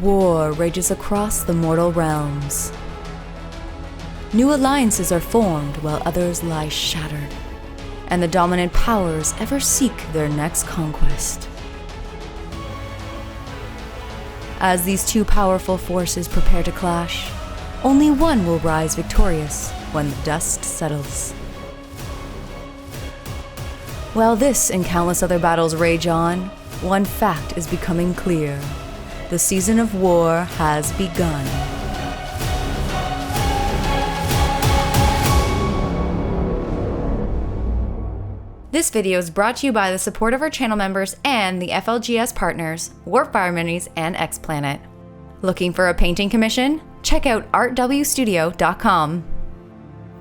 war rages across the mortal realms. New alliances are formed while others lie shattered, and the dominant powers ever seek their next conquest. As these two powerful forces prepare to clash, only one will rise victorious when the dust settles. While this and countless other battles rage on, one fact is becoming clear. The season of war has begun. This video is brought to you by the support of our channel members and the FLGS Partners, Warfire Minis, and X-Planet. Looking for a painting commission? Check out artwstudio.com.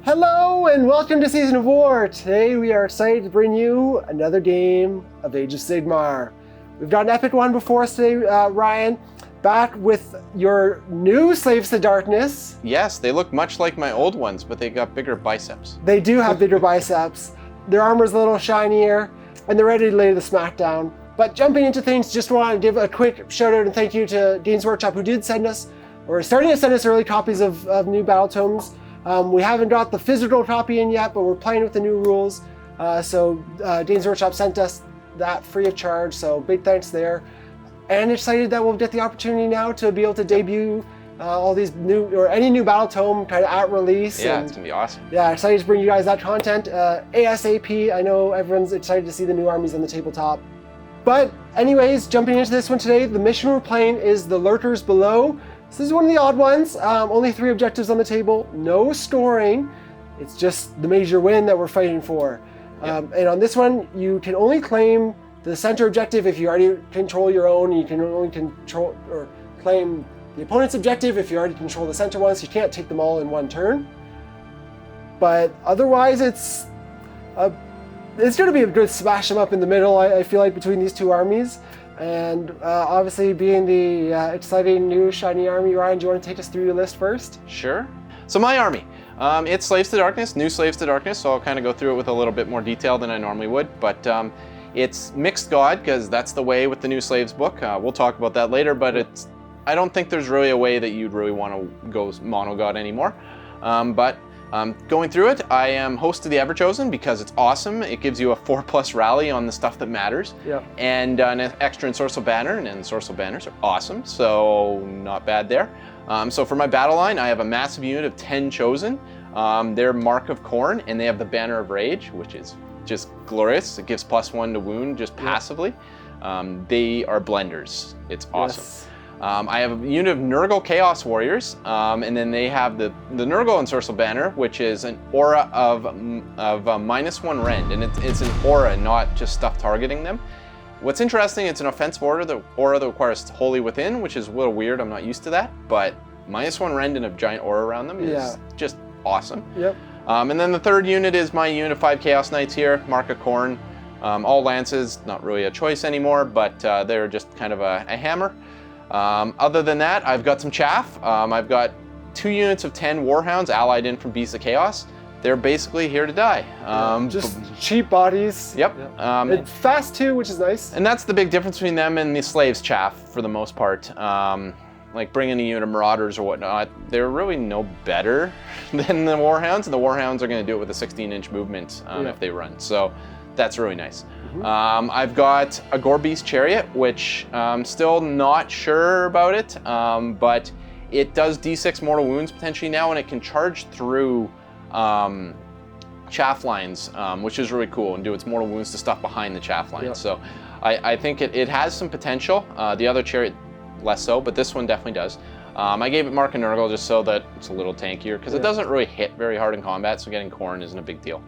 Hello and welcome to Season of War. Today we are excited to bring you another game of Age of Sigmar. We've got an epic one before us today, Ryan. Back with your new Slaves to Darkness. Yes, they look much like my old ones, but they got bigger biceps. They do have bigger biceps. Their armor's a little shinier, and they're ready to lay the smackdown. But jumping into things, just want to give a quick shout out and thank you to Dean's Workshop, who did send us, or starting to send us early copies of new Battletomes. We haven't got the physical copy in yet, but we're playing with the new rules. So Dean's Workshop sent us that free of charge, so big thanks there. And excited that we'll get the opportunity now to be able to debut all these new, or any new Battletome kind of at release. Yeah, it's gonna be awesome. Yeah, excited to bring you guys that content ASAP. I know everyone's excited to see the new armies on the tabletop. But anyways, jumping into this one today, the mission we're playing is the Lurkers Below. This is one of the odd ones. Only 3 objectives on the table, no scoring. It's just the major win that we're fighting for. Yep. And on this one, you can only claim the center objective if you already control your own. You can only control or claim the opponent's objective if you already control the center one, so you can't take them all in one turn. But otherwise, it's going to be a good smash them up in the middle, I feel like, between these two armies. And obviously, being the exciting new shiny army, Ryan, do you want to take us through your list first? Sure. So my army, it's Slaves to Darkness, new Slaves to Darkness, so I'll kind of go through it with a little bit more detail than I normally would. But it's Mixed God, because that's the way with the new Slaves book. We'll talk about that later, but I don't think there's really a way that you'd really want to go mono God anymore. Going through it, I am host to the Everchosen because it's awesome. It gives you a 4+ rally on the stuff that matters. Yeah. And an extra Ensorcel Banner, and Ensorcel Banners are awesome, so not bad there. So for my battle line, I have a massive unit of 10 Chosen. They're Mark of Khorne, and they have the Banner of Rage, which is just glorious. It gives +1 to wound just passively. They are blenders. It's awesome. Yes. I have a unit of Nurgle Chaos Warriors, and then they have the Nurgle Ensorcel Banner, which is an aura of -1 rend, and it's an aura, not just stuff targeting them. What's interesting, it's an offensive aura that requires Holy Within, which is a little weird. I'm not used to that, but -1 rend and a giant aura around them is just awesome. Yep. And then the third unit is my unit of 5 Chaos Knights here, Mark of Khorne. All lances, not really a choice anymore, but they're just kind of a hammer. Other than that, I've got some chaff. I've got 2 units of 10 Warhounds allied in from Beasts of Chaos. They're basically here to die. Just cheap bodies. Yep. And fast too, which is nice. And that's the big difference between them and the Slaves chaff for the most part. Like bringing a unit of Marauders or whatnot, they're really no better than the Warhounds, and the Warhounds are going to do it with a 16-inch movement if they run. So that's really nice. Mm-hmm. I've got a Gore-Beast Chariot, which I'm still not sure about it, but it does D6 mortal wounds potentially now, and it can charge through chaff lines, which is really cool, and do its mortal wounds to stuff behind the chaff lines. Yep. So I think it has some potential. The other Chariot less so, but this one definitely does. I gave it Mark and Nurgle just so that it's a little tankier, because it doesn't really hit very hard in combat, so getting Khorne isn't a big deal.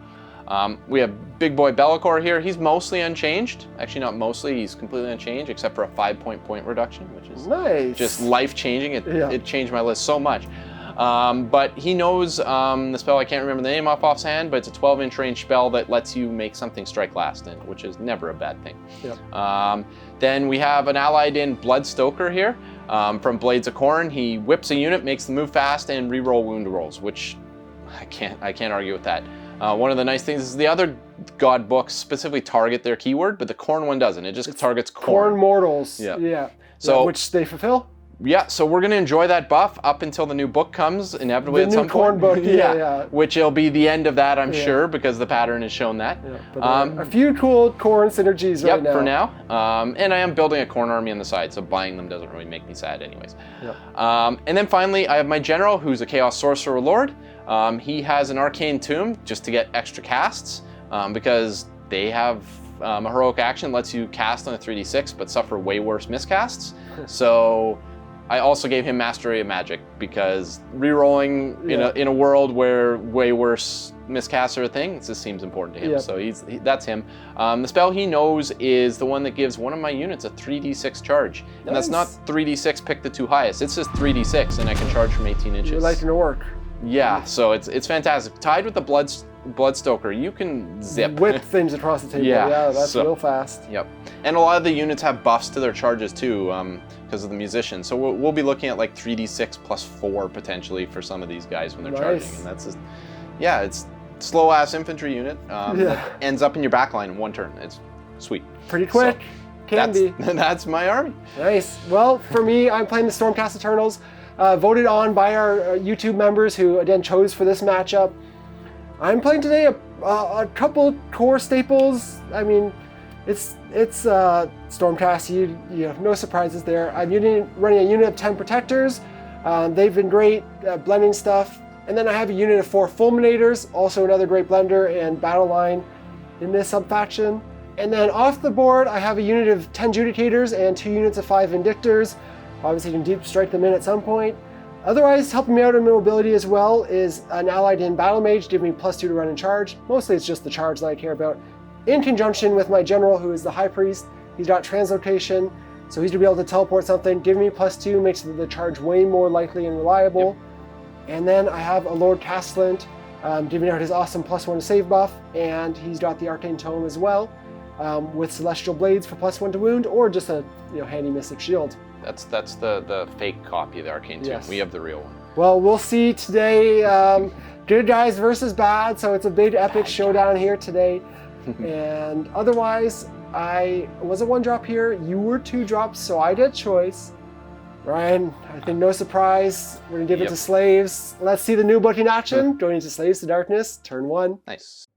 We have Big Boy Bellicor here. He's mostly unchanged. Actually, not mostly. He's completely unchanged, except for a 5-point reduction, which is nice. Just life-changing. It changed my list so much. But he knows the spell, I can't remember the name offhand, but it's a 12-inch range spell that lets you make something strike last, which is never a bad thing. Yep. Then we have an allied in Bloodstoker here from Blades of Khorne. He whips a unit, makes them move fast, and reroll wound rolls, which I can't argue with that. One of the nice things is the other God books specifically target their keyword, but the Khorne one doesn't. It just targets Khorne. Khorne mortals. Yeah. So which they fulfill? Yeah, so we're going to enjoy that buff up until the new book comes, inevitably at some corn point. book, yeah. Which will be the end of that, I'm sure, because the pattern has shown that. Yeah, but a few cool corn synergies right now. Yep, for now. And I am building a corn army on the side, so buying them doesn't really make me sad anyways. Yep. And then finally, I have my general, who's a Chaos Sorcerer Lord. He has an Arcane Tomb, just to get extra casts, because they have a heroic action, lets you cast on a 3d6, but suffer way worse miscasts. So I also gave him Mastery of Magic, because rerolling in a world where way worse miscasts are a thing, it just seems important to him. Yep. So that's him. The spell he knows is the one that gives one of my units a 3d6 charge. And that's not 3d6 pick the two highest, it's just 3d6, and I can charge from 18 inches. You're liking to work. Yeah, so it's fantastic. Tied with the Bloodstoker, you can zip. Whip things across the table. Yeah, that's real fast. Yep. And a lot of the units have buffs to their charges too, because of the musician. So we'll be looking at like 3d6 plus 4 potentially for some of these guys when they're charging. And that's just, it's slow ass infantry unit that ends up in your backline in one turn. It's sweet. Pretty quick. So that's my army. Nice. Well, for me, I'm playing the Stormcast Eternals, voted on by our YouTube members who again chose for this matchup. I'm playing today a couple core staples. I mean, it's Stormcast. You have no surprises there. I'm running a unit of 10 protectors. They've been great blending stuff. And then I have a unit of 4 fulminators, also another great blender and battle line in this subfaction. And then off the board, I have a unit of 10 judicators and 2 units of 5 vindictors. Obviously, you can deep strike them in at some point. Otherwise, helping me out in mobility as well is an allied in Battle Mage, giving me +2 to run and charge. Mostly it's just the charge that I care about. In conjunction with my general, who is the High Priest. He's got translocation, so he's going to be able to teleport something. Giving me +2 makes the charge way more likely and reliable. Yep. And then I have a Lord Castellant, giving out his awesome +1 to save buff, and he's got the Arcane Tome as well, with Celestial Blades for +1 to wound, or just a handy Mystic Shield. That's the fake copy of the Arcane Tomb. Yes. We have the real one. Well, we'll see today. Good guys versus bad, so it's a big epic showdown here today. And otherwise, I was a 1-drop here. You were 2 drops, so I did choice. Ryan, I think no surprise. We're gonna give it to Slaves. Let's see the new book in action. Going into Slaves to Darkness, turn 1. Nice.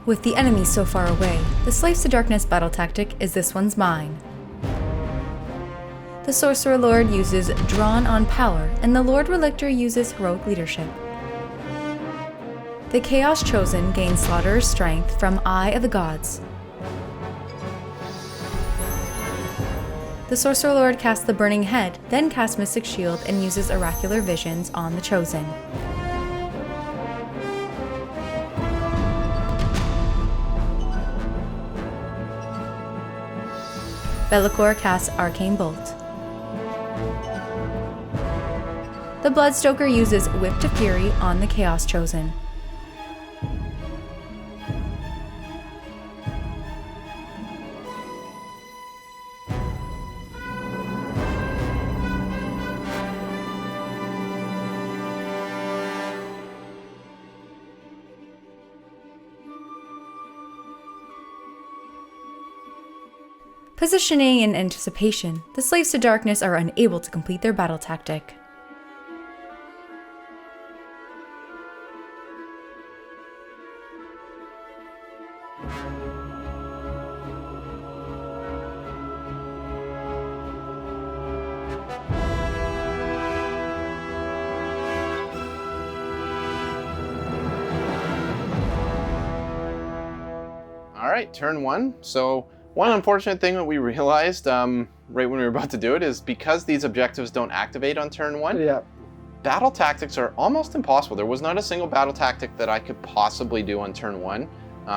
With the enemy so far away, the Slaves to Darkness battle tactic is this one's mine. The Sorcerer Lord uses Drawn on Power, and the Lord Relictor uses Heroic Leadership. The Chaos Chosen gains Slaughterer's Strength from Eye of the Gods. The Sorcerer Lord casts the Burning Head, then casts Mystic Shield and uses Oracular Visions on the Chosen. Be'lakor casts Arcane Bolt. The Bloodstoker uses Whip to Fury on the Chaos Chosen. Positioning in anticipation, the Slaves to Darkness are unable to complete their battle tactic. All right, turn 1. So one unfortunate thing that we realized right when we were about to do it is because these objectives don't activate on turn 1, battle tactics are almost impossible. There was not a single battle tactic that I could possibly do on turn 1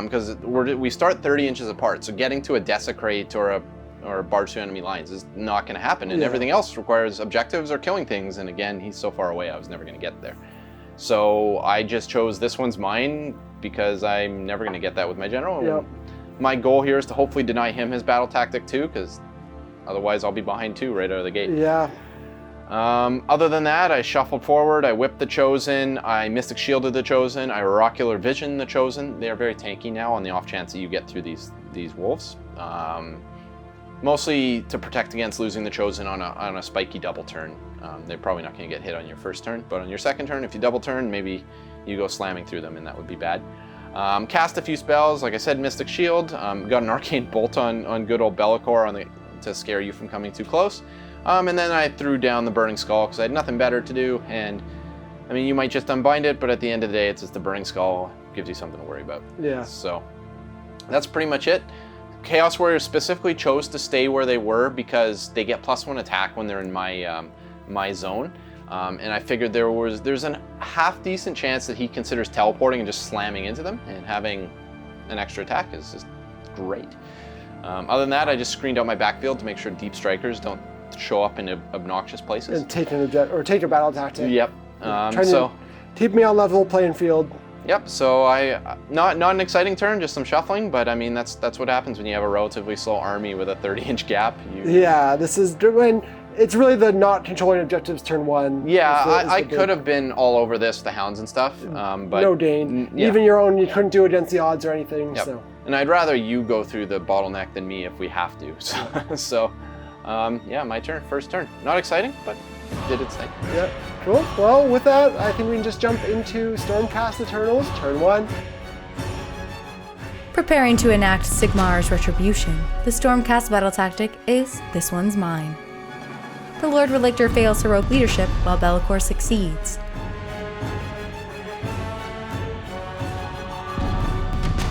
because we start 30 inches apart. So getting to a Desecrate or a barge to enemy lines is not going to happen. And everything else requires objectives or killing things. And again, he's so far away, I was never going to get there. So I just chose this one's mine because I'm never going to get that with my general. My goal here is to hopefully deny him his battle tactic too, because otherwise I'll be behind 2 right out of the gate. Other than that, I shuffled forward, I whipped the Chosen, I Mystic Shielded the Chosen, I Oracular Vision the Chosen. They are very tanky now on the off chance that you get through these wolves. mostly to protect against losing the Chosen on a spiky double turn. They're probably not going to get hit on your first turn, but on your second turn, if you double turn, maybe you go slamming through them, and that would be bad. Cast a few spells, like I said, Mystic Shield. Got an Arcane Bolt on good old Be'lakor to scare you from coming too close. And then I threw down the Burning Skull because I had nothing better to do. And I mean, you might just unbind it, but at the end of the day, it's just the Burning Skull gives you something to worry about. Yeah. So that's pretty much it. Chaos Warriors specifically chose to stay where they were because they get +1 attack when they're in my zone. And I figured there's a half decent chance that he considers teleporting and just slamming into them, and having an extra attack is just great. Other than that, I just screened out my backfield to make sure deep strikers don't show up in obnoxious places. And take a battle tactic. Yep. To keep me on level playing field. Yep. So not an exciting turn, just some shuffling, but I mean that's what happens when you have a relatively slow army with a 30-inch gap. Yeah, this is when it's really the not controlling objectives turn 1. Yeah, I could have been all over this, the hounds and stuff, but no Dane. Yeah. Even your own, you couldn't do against the odds or anything. Yep. So. And I'd rather you go through the bottleneck than me if we have to. So, yeah, my turn, first turn. Not exciting, but did its thing. Yeah, cool. Well, with that, I think we can just jump into Stormcast Eternals, turn 1. Preparing to enact Sigmar's retribution, the Stormcast battle tactic is This One's Mine. The Lord Relictor fails heroic leadership while Be'lakor succeeds.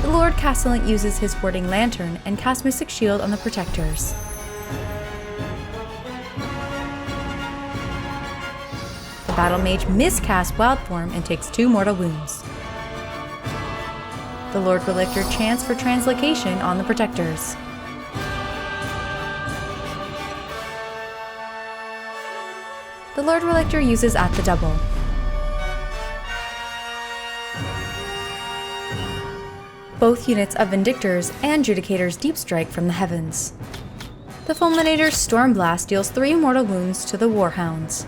The Lord Castellant uses his Warding Lantern and casts Mystic Shield on the Protectors. The Battle Mage miscasts Wild Form and takes 2 mortal wounds. The Lord Relictor chants for Translocation on the Protectors. The Lord Relictor uses At the Double. Both units of Vindictors and Judicators deep strike from the heavens. The Fulminator's Storm Blast deals 3 mortal wounds to the Warhounds.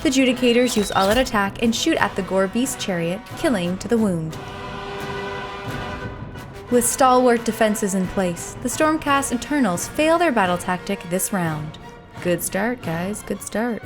The Judicators use all-out attack and shoot at the Gore Beast Chariot, killing to the wound. With stalwart defenses in place, the Stormcast Eternals fail their battle tactic this round. Good start, guys, good start.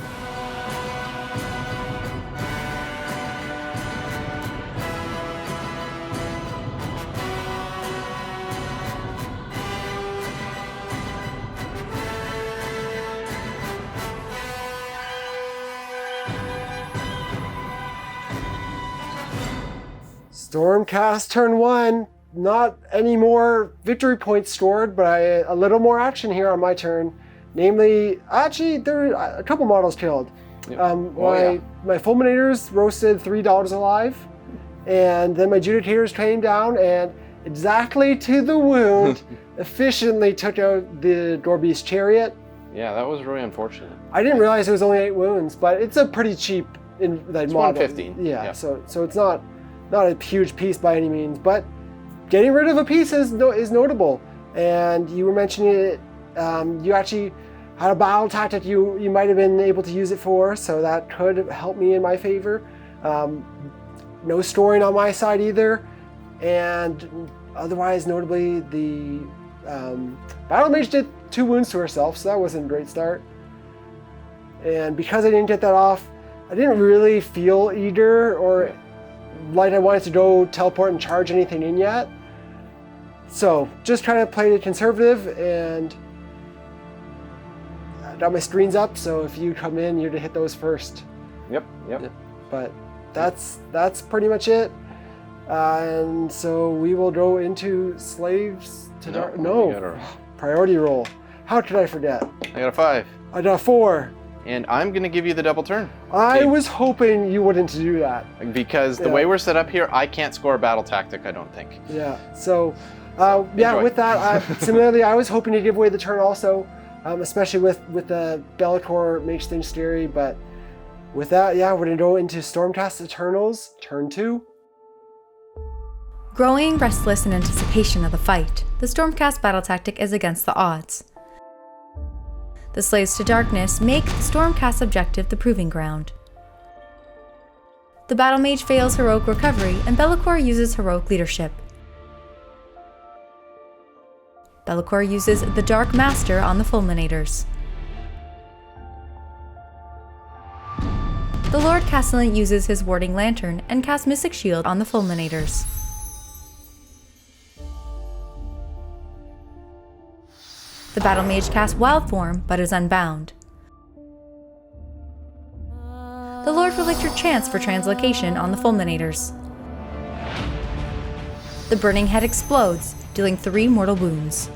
Stormcast turn 1. Not any more victory points stored, but a little more action here on my turn. Namely, actually, there are a couple models killed. Yep. My Fulminators roasted 3 dogs alive, and then my Judicators came down and exactly to the wound, efficiently took out the Dorbeast Chariot. Yeah, that was really unfortunate. I didn't realize it was only 8 wounds, but it's a pretty cheap model. 115. Yeah, so it's not a huge piece by any means, but getting rid of a piece is notable. And you were mentioning it. You actually had a battle tactic you might have been able to use it for, so that could help me in my favor. No storing on my side either, and otherwise notably the Battle Mage did 2 wounds to herself, so that wasn't a great start. And because I didn't get that off, I didn't really feel eager or like I wanted to go teleport and charge anything in yet. So just trying to play it conservative, and I got my screens up, so if you come in, you're to hit those first. Yep. But that's pretty much it. And so we will go into Slaves to Dark. No, priority roll. How could I forget? I got a 5. I got a 4. And I'm going to give you the double turn. I was hoping you wouldn't do that. Because the way we're set up here, I can't score a battle tactic, I don't think. Yeah, so with that, similarly, I was hoping to give away the turn also, especially with the Be'lakor makes things scary, but with that, we're going to go into Stormcast Eternals, turn 2. Growing restless in anticipation of the fight, the Stormcast battle tactic is against the odds. The Slaves to Darkness make the Stormcast objective the Proving Ground. The Battle Mage fails Heroic Recovery, and Be'lakor uses Heroic Leadership. Be'lakor uses the Dark Master on the Fulminators. The Lord Castellan uses his Warding Lantern and casts Mystic Shield on the Fulminators. The Battle Mage casts Wild Form, but is unbound. The Lord Relictor chants for translocation on the Fulminators. The Burning Head explodes, dealing 3 mortal wounds.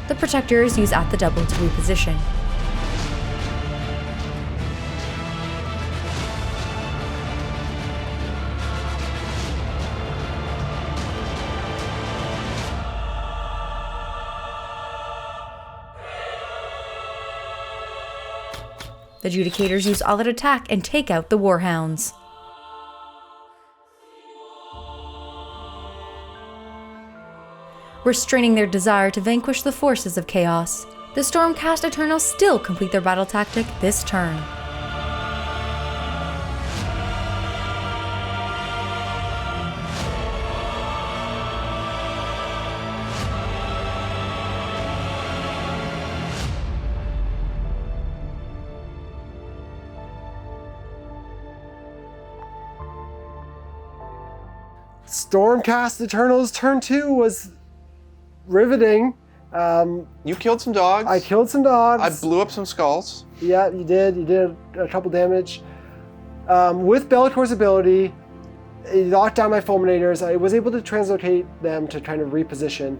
The Protectors use At the Double to reposition. The Adjudicators use All Out Attack and take out the Warhounds. Restraining their desire to vanquish the forces of chaos, the Stormcast Eternals still complete their battle tactic this turn. Stormcast Eternals turn 2 was riveting. You killed some dogs. I killed some dogs. I blew up some skulls. Yeah, you did. You did a couple damage. With Bellacor's ability, it knocked down my Fulminators. I was able to translocate them to kind of reposition.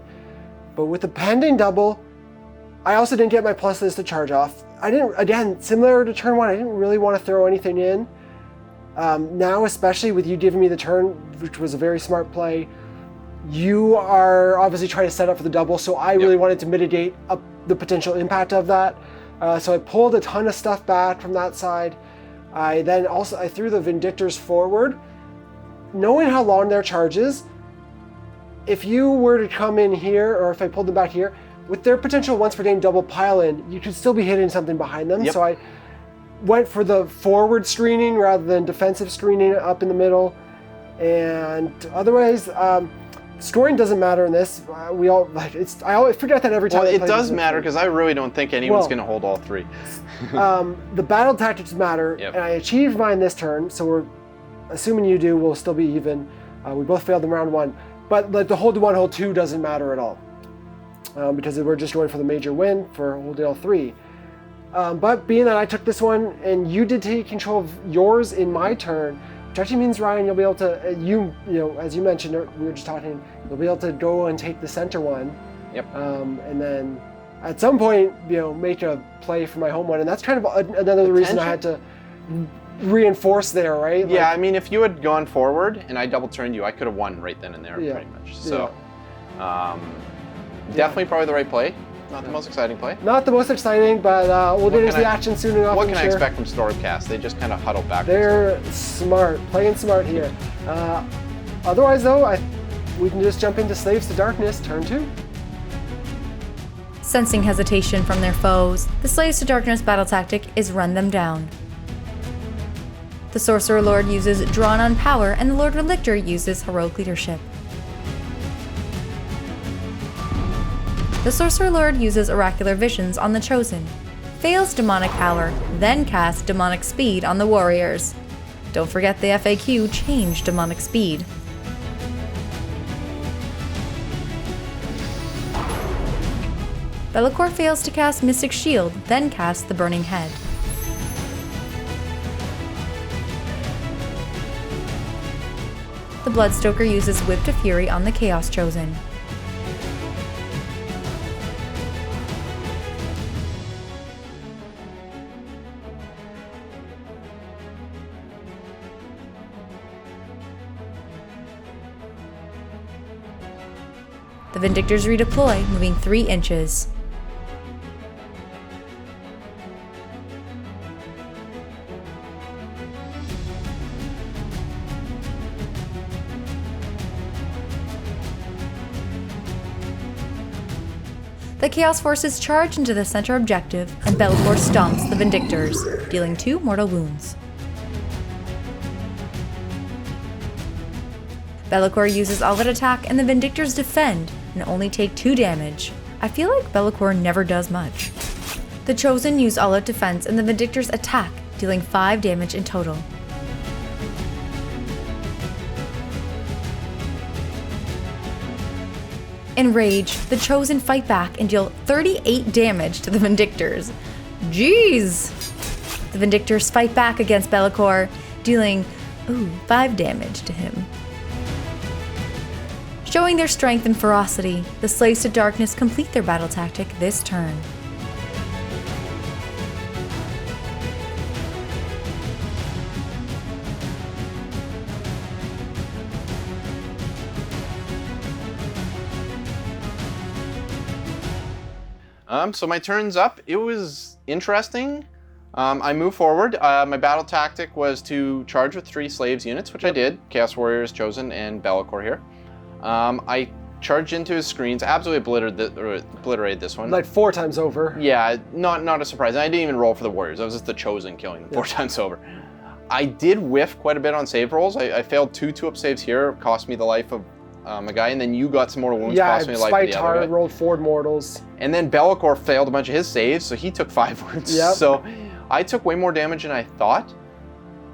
But with the pending double, I also didn't get my pluses to charge off. I didn't, again, similar to turn 1, I didn't really want to throw anything in. Now, especially with you giving me the turn, which was a very smart play, you are obviously trying to set up for the double, so I really wanted to mitigate the potential impact of that. So I pulled a ton of stuff back from that side. I threw the Vindictors forward. Knowing how long their charge is, if you were to come in here, or if I pulled them back here, with their potential once per game double pile-in, you could still be hitting something behind them. So I went for the forward screening rather than defensive screening up in the middle. And otherwise, scoring doesn't matter in this. I always forget that every time. Well, it does matter because I really don't think anyone's going to hold all 3. The battle tactics matter, and I achieved mine this turn, so we're assuming you do, we'll still be even. We both failed in round 1, but like the hold 1, hold 2 doesn't matter at all because we're just going for the major win for hold deal 3. But being that I took this one and you did take control of yours in my turn, which actually means, Ryan, you'll be able to, as you mentioned, we were just talking, you'll be able to go and take the center one. And then at some point, make a play for my home one. And that's kind of another reason I had to reinforce there, right? Yeah, I mean, if you had gone forward and I double turned you, I could have won right then and there, pretty much. So, definitely probably the right play. Not the most exciting play. Not the most exciting, but we'll get into the action soon enough. What can I expect from Stormcast? They just kind of huddle backwards. They're smart, playing smart here. Otherwise, though, we can just jump into Slaves to Darkness, turn 2. Sensing hesitation from their foes, the Slaves to Darkness battle tactic is run them down. The Sorcerer Lord uses Drawn on Power, and the Lord Relictor uses Heroic Leadership. The Sorcerer Lord uses Oracular Visions on the Chosen, fails Demonic Power, then casts Demonic Speed on the Warriors. Don't forget the FAQ changed Demonic Speed. Be'lakor fails to cast Mystic Shield, then casts the Burning Head. The Bloodstoker uses Whip to Fury on the Chaos Chosen. The Vindictors redeploy, moving 3 inches. The Chaos Forces charge into the center objective, and Be'lakor stomps the Vindictors, dealing 2 mortal wounds. Be'lakor uses all-out attack, and the Vindictors defend and only take 2 damage. I feel like Be'lakor never does much. The Chosen use all-out defense, and the Vindictors attack, dealing 5 damage in total. Enraged, the Chosen fight back and deal 38 damage to the Vindictors. Jeez! The Vindictors fight back against Be'lakor, dealing 5 damage to him. Showing their strength and ferocity, the Slaves to Darkness complete their battle tactic this turn. So my turn's up. It was interesting. I moved forward. My battle tactic was to charge with 3 Slaves units, which I did. Chaos Warriors, Chosen, and Be'lakor here. I charged into his screens, absolutely obliterated this one. Like 4 times over. Yeah, not a surprise. I didn't even roll for the Warriors. I was just the Chosen killing them 4 times over. I did whiff quite a bit on save rolls. I failed 2 2-up saves here, cost me the life of a guy, and then you got some mortal wounds, cost me the life of the other guy. Rolled 4 mortals. And then Be'lakor failed a bunch of his saves, so he took 5 wounds. Yep. So I took way more damage than I thought,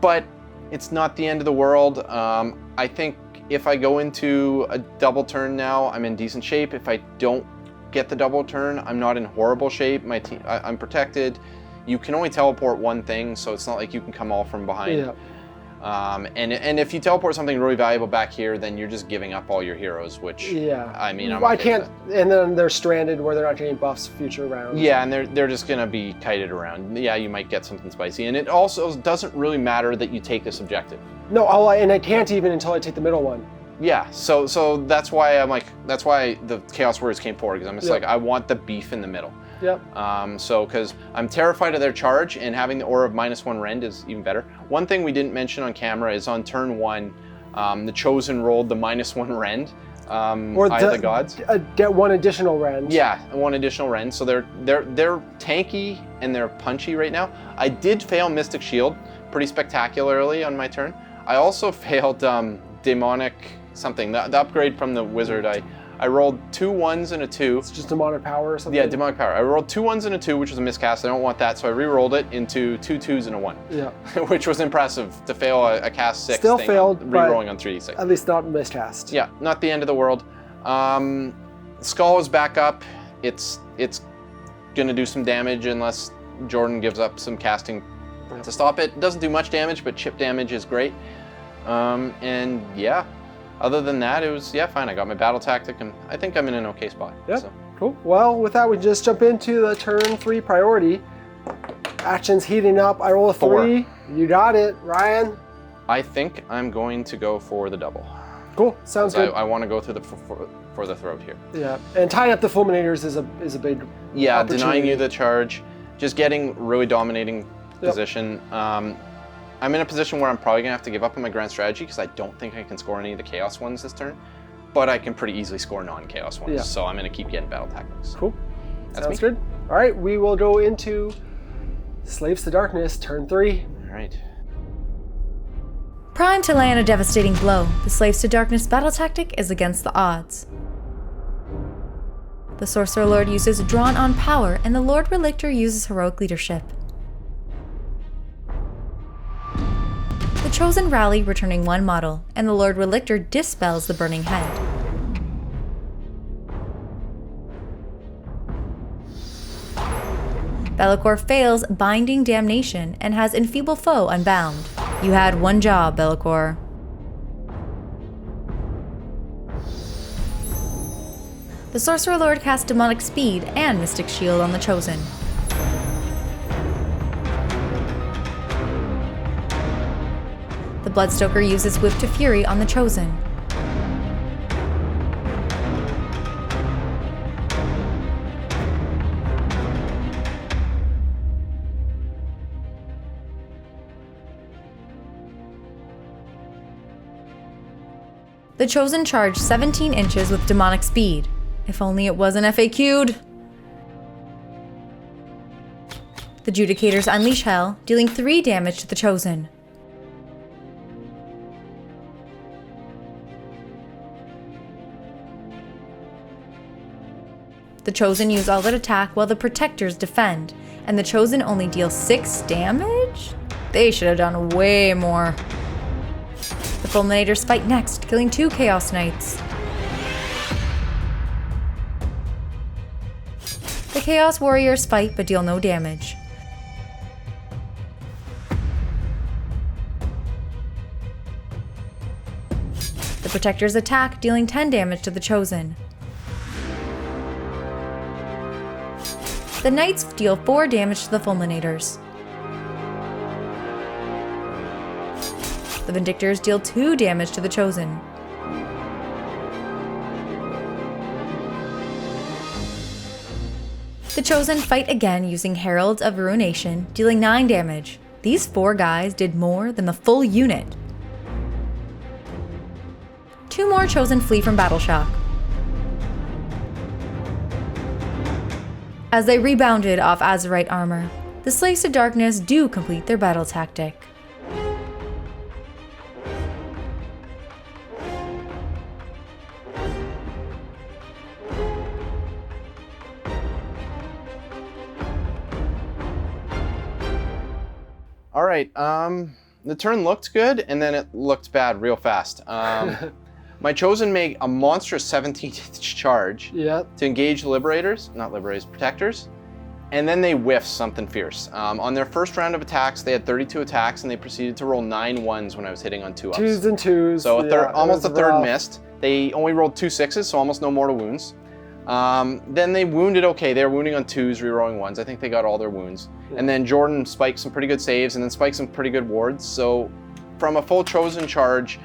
but it's not the end of the world. I think if I go into a double turn now, I'm in decent shape. If I don't get the double turn, I'm not in horrible shape. I'm protected. You can only teleport 1 thing, so it's not like you can come all from behind. Yeah. And if you teleport something really valuable back here, then you're just giving up all your heroes, which, I mean, I'm I can't, and then they're stranded where they're not getting buffs future rounds. Yeah, and they're just going to be kited around. Yeah, you might get something spicy. And it also doesn't really matter that you take this objective. No, and I can't even until I take the middle one. Yeah, so that's why that's why the Chaos Warriors came forward, because I'm just like, I want the beef in the middle. Yep. So, because I'm terrified of their charge, and having the aura of -1 rend is even better. One thing we didn't mention on camera is on turn 1, the Chosen rolled the -1 rend. Or Eye of the Gods. Get 1 additional rend. Yeah, 1 additional rend. So they're tanky and they're punchy right now. I did fail Mystic Shield pretty spectacularly on my turn. I also failed Demonic something. The upgrade from the Wizard. I rolled 2 1s and a 2. It's just Demonic Power or something? Yeah, Demonic Power. I rolled 2 1s and a 2, which was a miscast. I don't want that, so I re-rolled it into 2 2s and a 1. Yeah. Which was impressive to fail a cast 6 Still thing, failed, re-rolling on 3d6. At least not miscast. Yeah, not the end of the world. Skull is back up. It's gonna do some damage unless Jordan gives up some casting to stop it. It doesn't do much damage, but chip damage is great. And yeah. Other than that, it was, fine. I got my battle tactic, and I think I'm in an okay spot. Yeah, so. Cool. Well, with that, we just jump into the turn 3 priority. Action's heating up. I roll a 3. 4. You got it, Ryan. I think I'm going to go for the double. Cool. Sounds good. I want to go through for the throat here. Yeah, and tying up the Fulminators is a big denying you the charge, just getting really dominating position. I'm in a position where I'm probably going to have to give up on my grand strategy because I don't think I can score any of the Chaos ones this turn, but I can pretty easily score non-Chaos ones, so I'm going to keep getting battle tactics. Cool. Sounds good. All right, we will go into Slaves to Darkness, turn 3. All right. Primed to land a devastating blow, the Slaves to Darkness battle tactic is against the odds. The Sorcerer Lord uses Drawn on Power, and the Lord Relictor uses Heroic Leadership. The Chosen rally, returning 1 model, and the Lord Relictor dispels the Burning Head. Be'lakor fails Binding Damnation and has Enfeeble Foe unbound. You had 1 job, Be'lakor. The Sorcerer Lord casts Demonic Speed and Mystic Shield on the Chosen. The Bloodstoker uses Whip to Fury on the Chosen. The Chosen charged 17 inches with Demonic Speed. If only it wasn't FAQ'd. The Judicators unleash Hell, dealing 3 damage to the Chosen. The Chosen use all-out attack while the Protectors defend, and the Chosen only deal 6 damage? They should have done way more. The Fulminators fight next, killing 2 Chaos Knights. The Chaos Warriors fight but deal no damage. The Protectors attack, dealing 10 damage to the Chosen. The Knights deal 4 damage to the Fulminators. The Vindictors deal 2 damage to the Chosen. The Chosen fight again using Heralds of Ruination, dealing 9 damage. These 4 guys did more than the full unit. 2 more Chosen flee from Battle Shock. As they rebounded off Azerite armor, the Slaves to Darkness do complete their battle tactic. All right, the turn looked good, and then it looked bad real fast. My Chosen make a monstrous 17th charge to engage Protectors, and then they whiff something fierce. On their first round of attacks, they had 32 attacks, and they proceeded to roll 9 1s when I was hitting on 2-ups. 2s and 2s. So almost a third missed. They only rolled 2 6s, so almost no mortal wounds. Then they wounded okay. They were wounding on 2s, rerolling 1s. I think they got all their wounds. Yeah. And then Jordan spiked some pretty good saves and then spiked some pretty good wards. So from a full Chosen charge,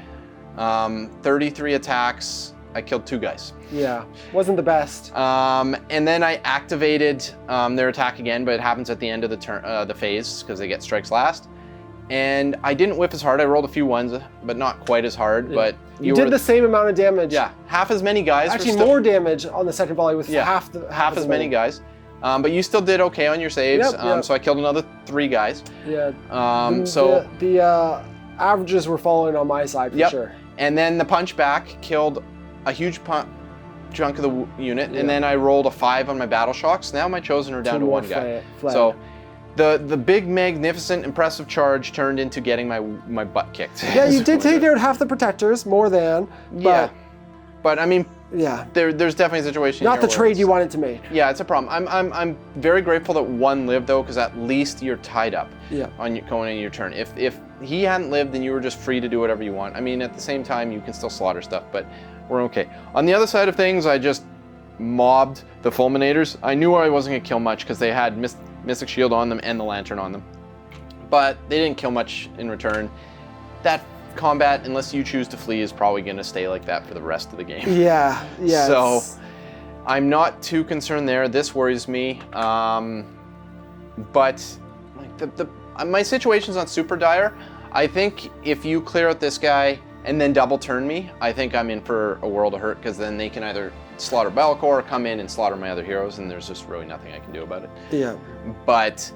33 attacks, I killed 2 guys. Yeah, wasn't the best. And then I activated their attack again, but it happens at the end of the turn, the phase, because they get strikes last. And I didn't whiff as hard. I rolled a few 1s, but not quite as hard. Yeah. But you did the same amount of damage. Yeah, half as many guys. Actually, more damage on the second volley with half as many guys. But you still did okay on your saves. Yep. So I killed another 3 guys. Yeah. The averages were falling on my side for sure. And then the punch back killed a huge chunk of the unit, and then I rolled a 5 on my battle shocks. Now my Chosen are down to 1 guy. So the big, magnificent, impressive charge turned into getting my butt kicked. Yeah, you did take out half the Protectors, more than. But I mean, there's definitely a situation. Not the trade you wanted to make. Yeah, it's a problem. I'm very grateful that 1 lived though, because at least you're tied up. On going into your turn. If he hadn't lived, then you were just free to do whatever you want. I mean, at the same time, you can still slaughter stuff, but we're okay. On the other side of things, I just mobbed the Fulminators. I knew I wasn't gonna kill much because they had Mystic Shield on them and the Lantern on them, but they didn't kill much in return. That combat, unless you choose to flee, is probably gonna stay like that for the rest of the game. Yeah. So I'm not too concerned there. This worries me, but like my situation's not super dire. I think if you clear out this guy and then double turn me, I think I'm in for a world of hurt, because then they can either slaughter Bellicor or come in and slaughter my other heroes, and there's just really nothing I can do about it. Yeah. But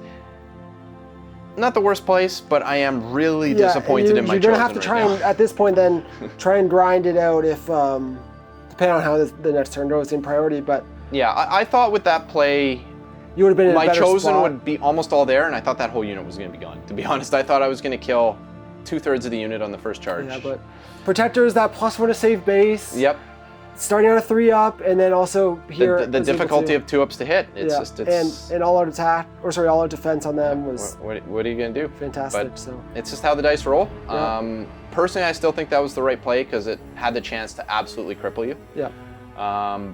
not the worst place, but I am really disappointed in my Chosen. You're gonna have to try and, at this point, then try and grind it out if, depending on how the next turn goes in priority. But yeah, I thought with that play, you would have been in my a better Chosen spot. would be almost all there, and I thought that whole unit was going to be gone. To be honest, I thought I was going to kill 2/3 of the unit on the first charge. Yeah, but Protectors, that +1 to save base. Yep. Starting out a 3-up, and then also here the difficulty of 2-ups to hit. It's just and all-out attack, all-out defense on them was. What are you going to do? Fantastic. But so it's just how the dice roll. Yeah. Personally, I still think that was the right play, because it had the chance to absolutely cripple you. Yeah.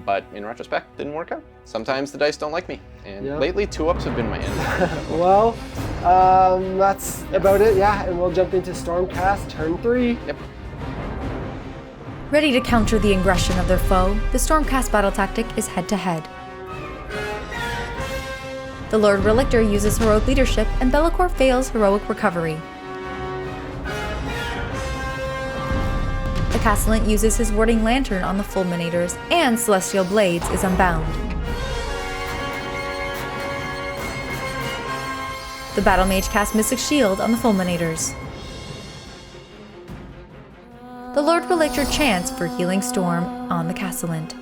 But in retrospect, didn't work out. Sometimes the dice don't like me, and lately 2-ups have been my enemy. Well, that's about it. Yeah, and we'll jump into Stormcast turn 3. Yep. Ready to counter the aggression of their foe, the Stormcast battle tactic is head-to-head. The Lord Relictor uses heroic leadership, and Bellicor fails heroic recovery. The Castellan uses his warding lantern on the Fulminators, and Celestial Blades is unbound. The Battle Mage casts Mystic Shield on the Fulminators. The Lord Relictor chants for Healing Storm on the Castellant.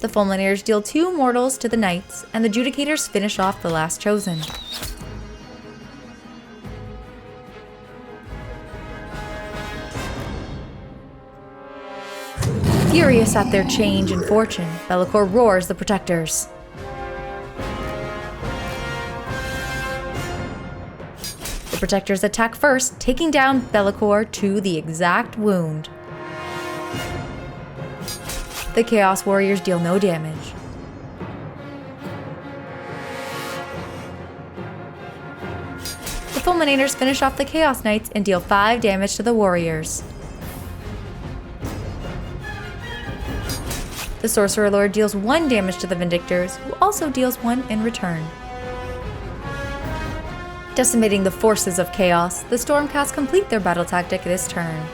The Fulminators deal 2 mortals to the Knights, and the Judicators finish off the last chosen. Furious at their change in fortune, Be'lakor roars the Protectors. The Protectors attack first, taking down Be'lakor to the exact wound. The Chaos Warriors deal no damage. The Fulminators finish off the Chaos Knights and deal 5 damage to the Warriors. The Sorcerer Lord deals 1 damage to the Vindictors, who also deals 1 in return. Decimating the forces of Chaos, the Stormcast complete their battle tactic this turn.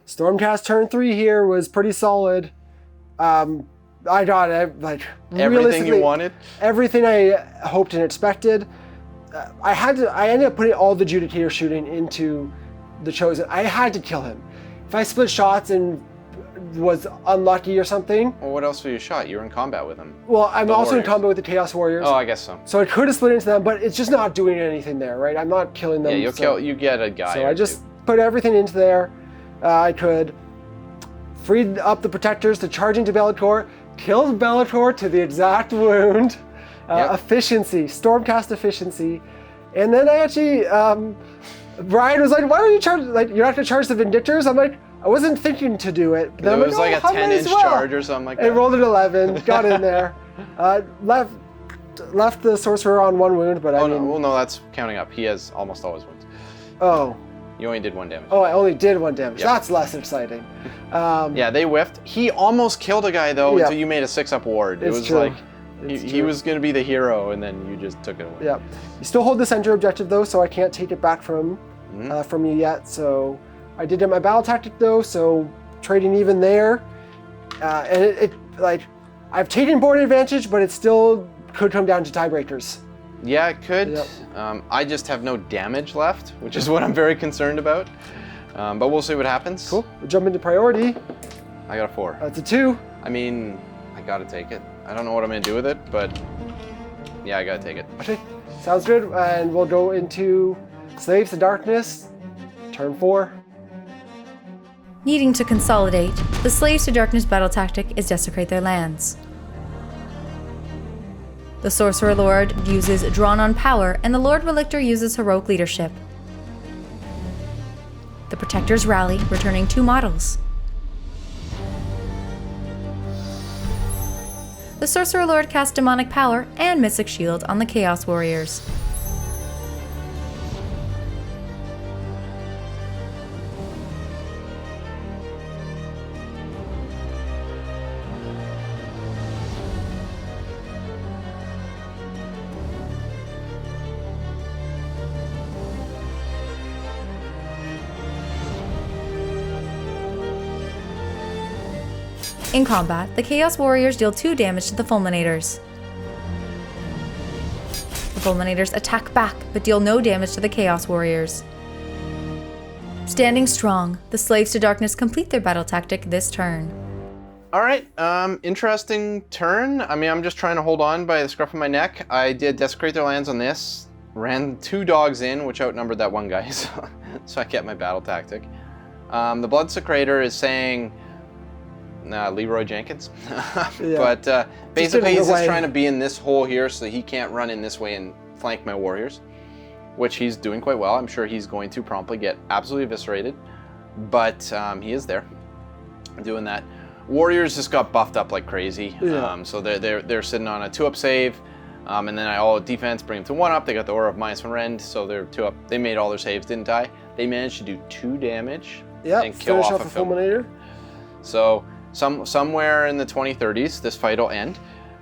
Stormcast turn 3 here was pretty solid. I got everything you wanted. Everything I hoped and expected. I ended up putting all the Judicator shooting into the Chosen. I had to kill him. If I split shots and was unlucky or something. Well, what else were you shot? You were in combat with him. Well, I'm also in combat with the Chaos Warriors. Oh, I guess so. So I could have split into them, but it's just not doing anything there, right? I'm not killing them. Yeah, you get a guy. So I just put everything into there. I could free up the Protectors to charge into Be'lakor, kill Be'lakor to the exact wound. Efficiency, Stormcast efficiency. And then I actually, Brian was like, why don't you charge, like, you have to charge the Vindictors? I'm like, I wasn't thinking to do it. It was like a 10-inch charge or something like that. It rolled at 11, got in there. Left the Sorcerer on 1 wound, but no, that's counting up. He has almost always wounds. Oh. You only did 1 damage. Oh, I only did 1 damage. Yep. That's less exciting. Yeah, they whiffed. He almost killed a guy, though, until you made a 6-up ward. It was true. Like, he was going to be the hero, and then you just took it away. Yeah. You still hold the center objective, though, so I can't take it back from you yet. So I did my battle tactic, though, so trading even there. And I've taken board advantage, but it still could come down to tiebreakers. Yeah, it could. Yep. I just have no damage left, which is what I'm very concerned about. But we'll see what happens. Cool. We'll jump into priority. I got a 4. That's a 2. I mean, I gotta take it. I don't know what I'm gonna do with it, but yeah, I gotta take it. Okay, sounds good. And we'll go into Slaves to Darkness, turn 4. Needing to consolidate, the Slaves to Darkness battle tactic is desecrate their lands. The Sorcerer Lord uses Drawn on Power, and the Lord Relictor uses Heroic Leadership. The Protectors rally, returning 2 models. The Sorcerer Lord casts Demonic Power and Mystic Shield on the Chaos Warriors. In combat, the Chaos Warriors deal 2 damage to the Fulminators. The Fulminators attack back, but deal no damage to the Chaos Warriors. Standing strong, the Slaves to Darkness complete their battle tactic this turn. All right, interesting turn. I mean, I'm just trying to hold on by the scruff of my neck. I did desecrate their lands on this, ran 2 dogs in, which outnumbered that 1 guy, so I kept my battle tactic. The Blood Secrator is saying, Leroy Jenkins. But basically he's just trying to be in this hole here so he can't run in this way and flank my warriors, which he's doing quite well. I'm sure he's going to promptly get absolutely eviscerated, but he is there doing that. Warriors just got buffed up like crazy. So they're sitting on a 2-up save, and then all defense bring them to 1-up. They got the Aura of -1 rend, so they're 2-up. They made all their saves, didn't die. They managed to do 2 damage and kill off a Fulminator. So somewhere in the 2030s, this fight will end.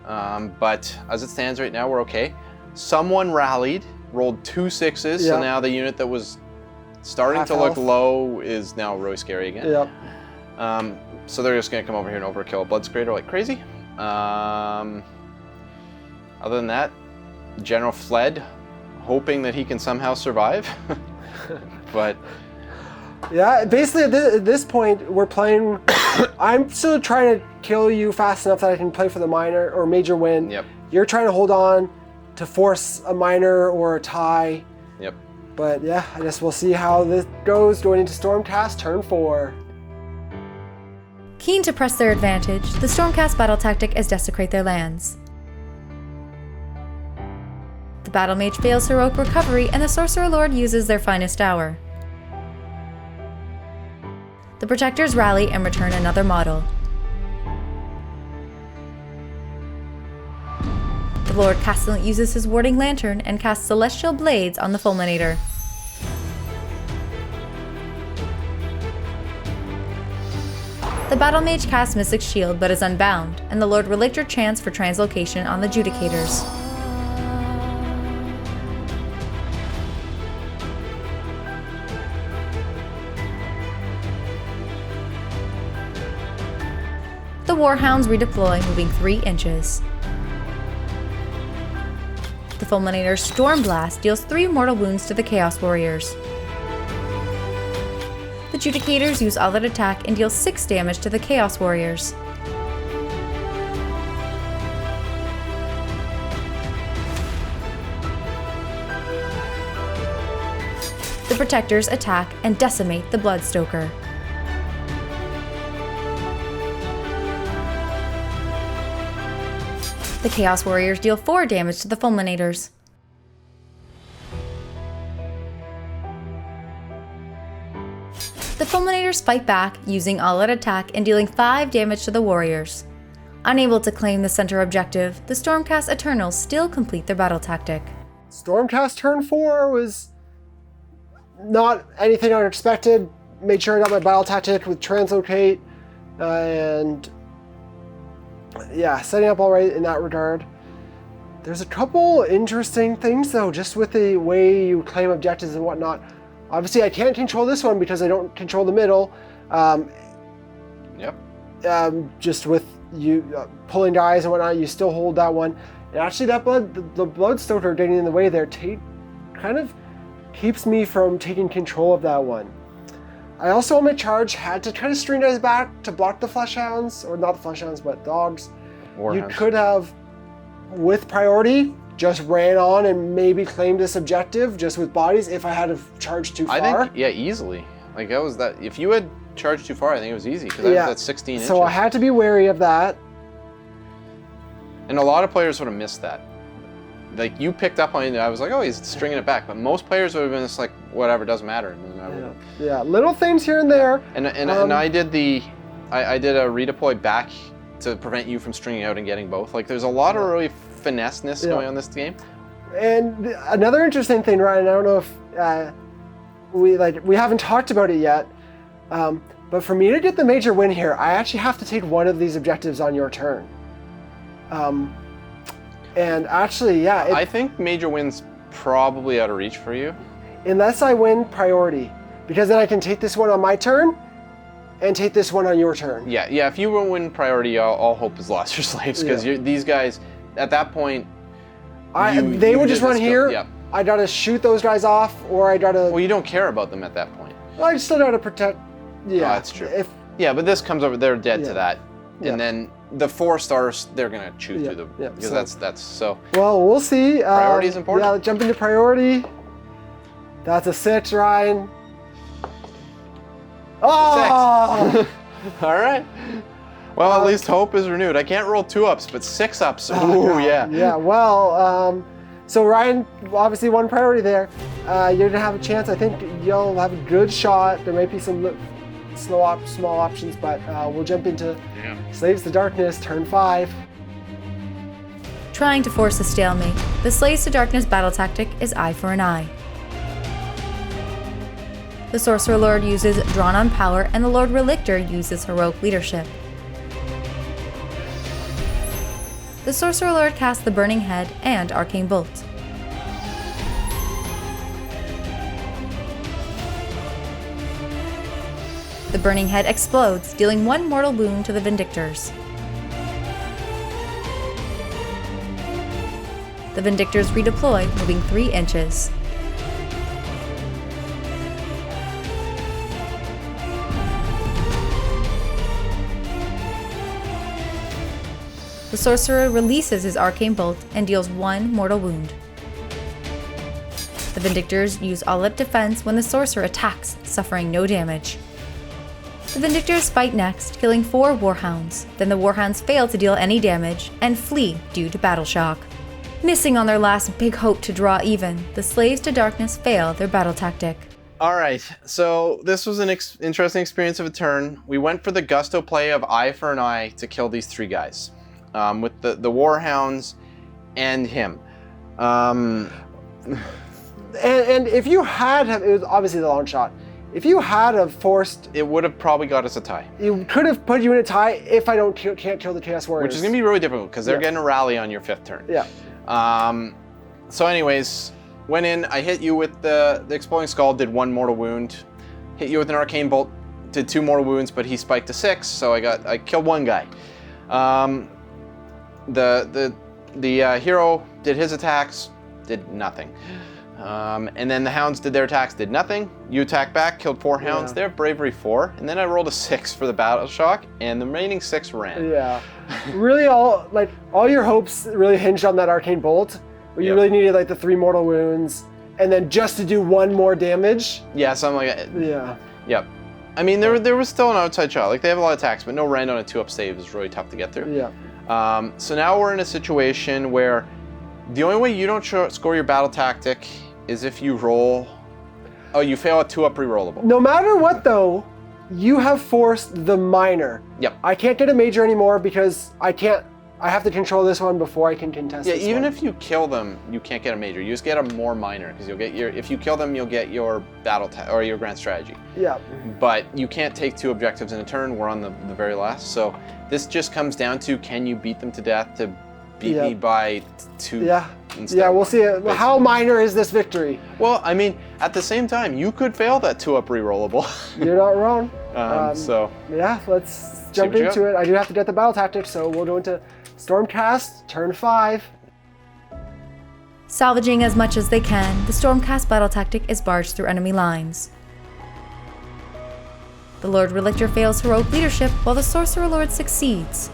But as it stands right now, we're okay. Someone rallied, rolled 2 6s, so now the unit that was starting Half to look health. low is now really scary again. Yep. So they're just gonna come over here and overkill a Blood Scrader like crazy. Other than that, General fled, hoping that he can somehow survive. But Yeah, basically at this point, we're playing... I'm still trying to kill you fast enough that I can play for the minor or major win. Yep. You're trying to hold on to force a minor or a tie. Yep. But yeah, I guess we'll see how this goes going into Stormcast turn 4. Keen to press their advantage, the Stormcast battle tactic is desecrate their lands. The Battle Mage fails heroic recovery, and the Sorcerer Lord uses their finest hour. The Protectors rally and return another model. The Lord Castellan uses his Warding Lantern and casts Celestial Blades on the Fulminator. The Battle Mage casts Mystic Shield but is unbound, and the Lord Relictor chants for translocation on the Judicators. The Warhounds redeploy, moving 3 inches. The Fulminator's Storm Blast deals 3 mortal wounds to the Chaos Warriors. The Judicators use all-out attack and deal 6 damage to the Chaos Warriors. The Protectors attack and decimate the Bloodstoker. The Chaos Warriors deal 4 damage to the Fulminators. The Fulminators fight back, using all-out attack and dealing 5 damage to the Warriors. Unable to claim the center objective, the Stormcast Eternals still complete their battle tactic. Stormcast turn 4 was not anything unexpected. Made sure I got my battle tactic with Translocate, and yeah, setting up all right in that regard. There's a couple interesting things though, just with the way you claim objectives and whatnot. Obviously, I can't control this one because I don't control the middle. Yep. Just with you pulling dies and whatnot, you still hold that one. And actually, that the Bloodstoker getting in the way there kind of keeps me from taking control of that one. I also on my charge had to kind of string dice back to block the Fleshhounds, or not the Fleshhounds, but dogs. Warhounds. You could have, with priority, just ran on and maybe claimed this objective just with bodies if I had to charge too far. I think, yeah, easily. Like that was that. If you had charged too far, I think it was easy because that's 16 inches. So I had to be wary of that. And a lot of players would have missed that. Like you picked up on it, I was like, oh, he's stringing it back. But most players would have been just like, whatever, doesn't matter. And then Yeah, little things here and there. And I did I did a redeploy back to prevent you from stringing out and getting both. Like there's a lot of really finesse-ness going on this game. And another interesting thing, Ryan, I don't know if we haven't talked about it yet, but for me to get the major win here, I actually have to take one of these objectives on your turn. And actually, yeah. I think major win's probably out of reach for you. Unless I win priority, because then I can take this one on my turn and take this one on your turn. Yeah. If you won't win priority, all hope is lost for slaves, because these guys, at that point, they would just run here. Yeah. I gotta shoot those guys off, or I gotta. Well, you don't care about them at that point. I still gotta protect. Yeah, that's true. But this comes over. They're dead to that, and then the 4-stars, they're gonna chew through them because that's so. Well, we'll see. Priority is important. Yeah, jump into priority. That's a 6, Ryan. Oh! All right. Well, at least hope is renewed. I can't roll 2-ups, but 6-ups. Ooh, yeah. Yeah. Well, so Ryan obviously won priority there. You're gonna have a chance. I think you'll have a good shot. There might be some small options, but we'll jump into Slaves to Darkness, turn 5. Trying to force a stalemate, the Slaves to Darkness battle tactic is eye for an eye. The Sorcerer Lord uses Drawn on Power, and the Lord Relictor uses Heroic Leadership. The Sorcerer Lord casts the Burning Head and Arcane Bolt. The Burning Head explodes, dealing 1 mortal wound to the Vindictors. The Vindictors redeploy, moving 3 inches. The Sorcerer releases his Arcane Bolt and deals 1 mortal wound. The Vindictors use all-out defense when the Sorcerer attacks, suffering no damage. The Vindictors fight next, killing 4 Warhounds. Then the Warhounds fail to deal any damage and flee due to battle shock. Missing on their last big hope to draw even, the Slaves to Darkness fail their battle tactic. All right, so this was an interesting experience of a turn. We went for the gusto play of eye for an eye to kill these 3 guys, with the Warhounds and him. And if you had, it was obviously the long shot. If you had have forced... It would have probably got us a tie. It could have put you in a tie if I can't kill the Chaos Warriors. Which is going to be really difficult because they're getting a rally on your 5th turn. Yeah. So anyways, went in, I hit you with the Exploding Skull, did 1 mortal wound. Hit you with an Arcane Bolt, did 2 mortal wounds, but he spiked to 6, so I killed 1 guy. The hero did his attacks, did nothing. And then the Hounds did their attacks, did nothing. You attacked back, killed 4 Hounds. Yeah. They're Bravery 4, and then I rolled a 6 for the battle shock, and the remaining 6 ran. Yeah, really, all your hopes really hinged on that Arcane Bolt. Where you really needed the 3 mortal wounds, and then just to do 1 more damage. Yeah, something like that. Yeah. Yep. I mean, there was still an outside shot. They have a lot of attacks, but no rend on a 2-up save is really tough to get through. Yeah. So now we're in a situation where the only way you don't score your battle tactic is if you roll... Oh, you fail a 2-up rerollable. No matter what, though, you have forced the minor. Yep. I can't get a major anymore because I have to control this one before I can contest this even one. if you kill them, you can't get a major. You just get a more minor because if you kill them, you'll get your battle or your grand strategy. Yeah. But you can't take 2 objectives in a turn. We're on the very last. So this just comes down to, can you beat them to death to beat me by 2? Yeah. Yeah, we'll see. How minor is this victory? Well, I mean, at the same time, you could fail that 2-up rerollable. You're not wrong. Yeah, let's jump into it. I do have to get the battle tactics, so we'll go into Stormcast, turn 5. Salvaging as much as they can, the Stormcast battle tactic is barged through enemy lines. The Lord Relictor fails heroic leadership while the Sorcerer Lord succeeds.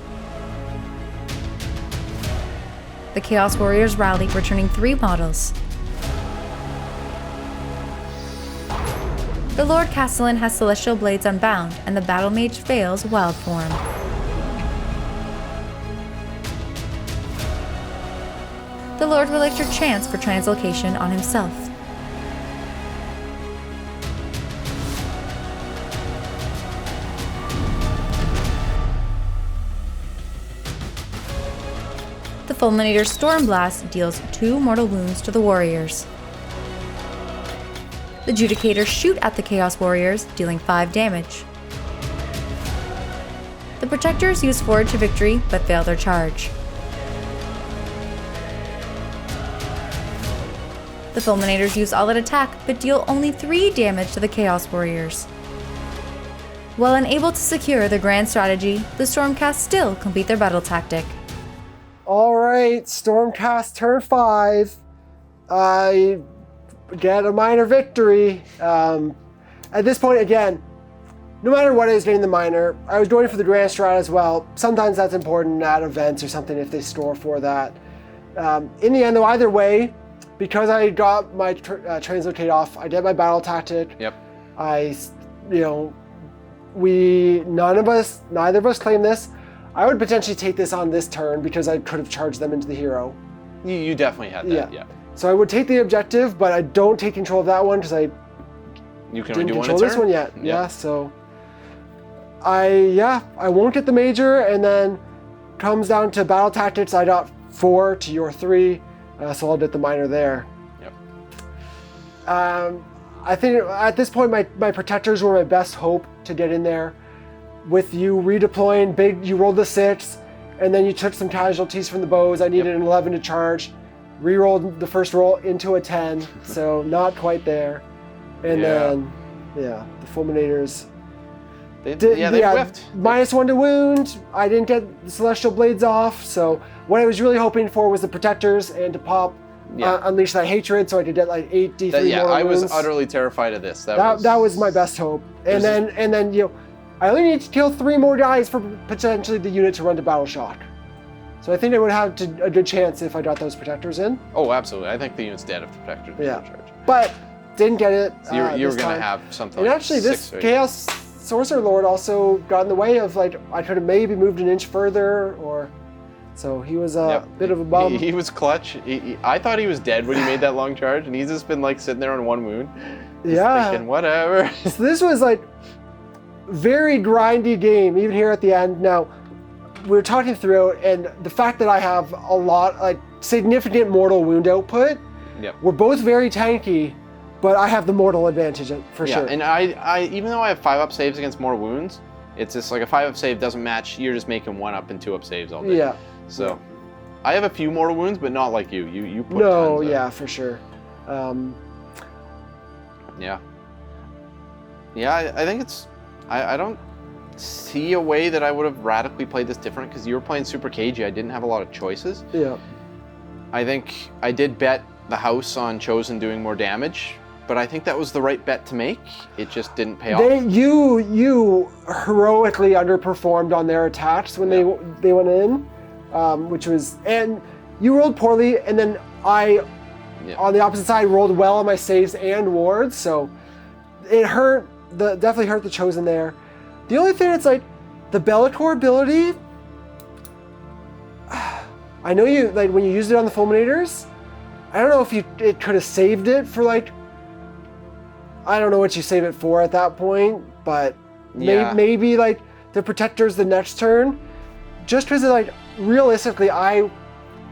The Chaos Warriors rally, returning 3 models. The Lord Castellan has Celestial Blades Unbound, and the Battle Mage fails Wild Form. The Lord Relictor chants for translocation on himself. The Fulminator Stormblast deals 2 mortal wounds to the warriors. The Judicators shoot at the Chaos Warriors, dealing 5 damage. The Protectors use Forward to Victory, but fail their charge. The Fulminators use all-out attack, but deal only 3 damage to the Chaos Warriors. While unable to secure their grand strategy, the Stormcast still complete their battle tactic. All right, Stormcast turn 5. I get a minor victory. At this point, again, no matter what is getting the minor, I was going for the grand strat as well. Sometimes that's important at events or something if they store for that. In the end, though, either way, because I got my translocate off, I did my battle tactic. Yep. Neither of us claim this. I would potentially take this on this turn because I could have charged them into the hero. You definitely had that, yeah. So I would take the objective, but I don't take control of that one because I didn't control this one yet. Yeah, so I won't get the major, and then comes down to battle tactics. I got 4 to your 3, so I'll get the minor there. Yep. I think at this point my protectors were my best hope to get in there. With you redeploying big, you rolled the 6, and then you took some casualties from the bows. I needed an 11 to charge. Rerolled the first roll into a 10, so not quite there. And then, the Fulminators. They whiffed. -1 to wound. I didn't get the Celestial Blades off, so what I was really hoping for was the Protectors and to pop Unleash that Hatred, so I could get like 8 D3 mortal I wounds. was utterly terrified of this. That was my best hope. And then I only need to kill 3 more guys for potentially the unit to run to Battle Shock. So I think I would have a good chance if I got those Protectors in. Oh, absolutely. I think the unit's dead if the Protectors don't charge. But didn't get it. So you were going to have something. And actually, this Chaos Sorcerer Lord also got in the way of, like, I could have maybe moved an inch further, or. So he was a bit of a bum. He was clutch. I thought he was dead when he made that long charge, and he's just been like sitting there on 1 wound. Thinking, whatever. So this was like very grindy game, even here at the end. Now, we were talking through it, and the fact that I have a lot, like significant mortal wound output, we're both very tanky, but I have the mortal advantage for sure. And I even though I have 5-up saves against more wounds, it's just like a 5-up save doesn't match. You're just making 1-up and 2-up saves all day. Yeah. So, I have a few mortal wounds, but not like you. You put no, tons yeah, for sure. Yeah, I think it's. I don't see a way that I would have radically played this different because you were playing super cagey. I didn't have a lot of choices. Yeah. I think I did bet the house on Chosen doing more damage, but I think that was the right bet to make. It just didn't pay off. You heroically underperformed on their attacks when they went in, which was, and you rolled poorly, and then I, on the opposite side, rolled well on my saves and wards, so it hurt. Definitely hurt the Chosen there. The only thing that's like the Be'lakor ability. I know you like when you used it on the Fulminators. I don't know if it could have saved it for like. I don't know what you save it for at that point, but maybe like the Protectors the next turn. Just because like realistically,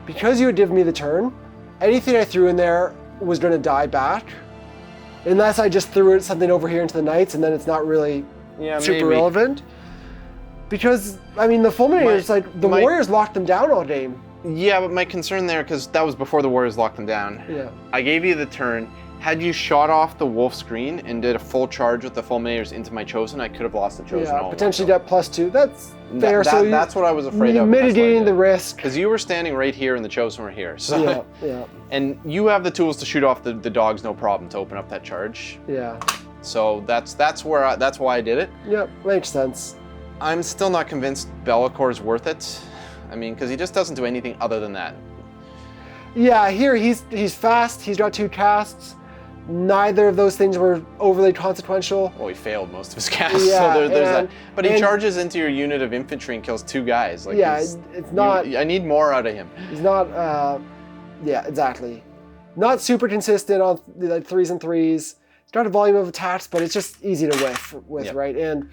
because you had given me the turn, anything I threw in there was going to die back. Unless I just threw something over here into the Knights, and then it's not really super relevant. Because, I mean, the Fulminators, the Warriors locked them down all game. Yeah, but my concern there, because that was before the Warriors locked them down. Yeah. I gave you the turn. Had you shot off the Wolf screen and did a full charge with the Fulminators into my Chosen, I could have lost the Chosen all potentially got +2. That's fair. That's what I was afraid of. Mitigating the risk. Because you were standing right here and the Chosen were here. So yeah. And you have the tools to shoot off the dogs, no problem, to open up that charge. Yeah. So that's why I did it. Yep, makes sense. I'm still not convinced Bellacor's worth it. I mean, because he just doesn't do anything other than that. Yeah, here he's fast. He's got 2 casts. Neither of those things were overly consequential. Well, he failed most of his casts, yeah, so there's that. But he charges into your unit of infantry and kills 2 guys. Like it's not. I need more out of him. He's not. Yeah, exactly. Not super consistent on the 3s and 3s. He's got a volume of attacks, but it's just easy to whiff with, right? And